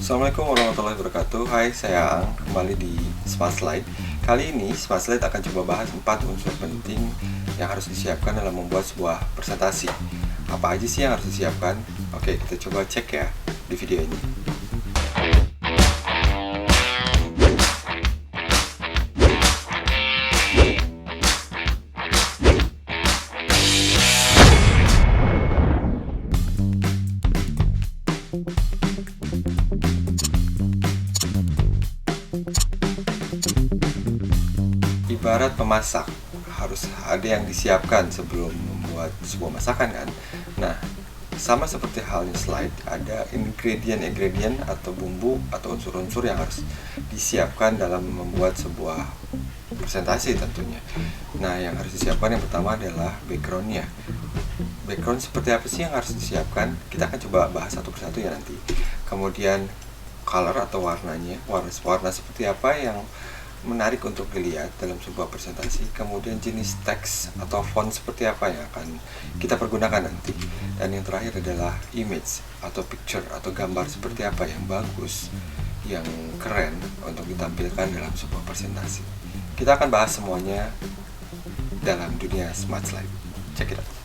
Assalamualaikum warahmatullahi wabarakatuh. Hai, saya Ang, kembali di Smart Slide. Kali ini Smart Slide akan coba bahas 4 unsur penting yang harus disiapkan dalam membuat sebuah presentasi. Apa aja sih yang harus disiapkan? Oke, kita coba cek ya di video ini. Ibarat pemasak, harus ada yang disiapkan sebelum membuat sebuah masakan kan. Nah, sama seperti halnya slide, ada ingredient atau bumbu atau unsur-unsur yang harus disiapkan dalam membuat sebuah presentasi tentunya. Nah, yang harus disiapkan yang pertama adalah backgroundnya. Background seperti apa sih yang harus disiapkan? Kita akan coba bahas satu persatu ya nanti. Kemudian color atau warnanya, warna seperti apa yang menarik untuk dilihat dalam sebuah presentasi. Kemudian jenis teks atau font seperti apa yang akan kita pergunakan nanti. Dan yang terakhir adalah image atau picture atau gambar seperti apa yang bagus, yang keren untuk ditampilkan dalam sebuah presentasi. Kita akan bahas semuanya dalam dunia Smart Slide. Check it out.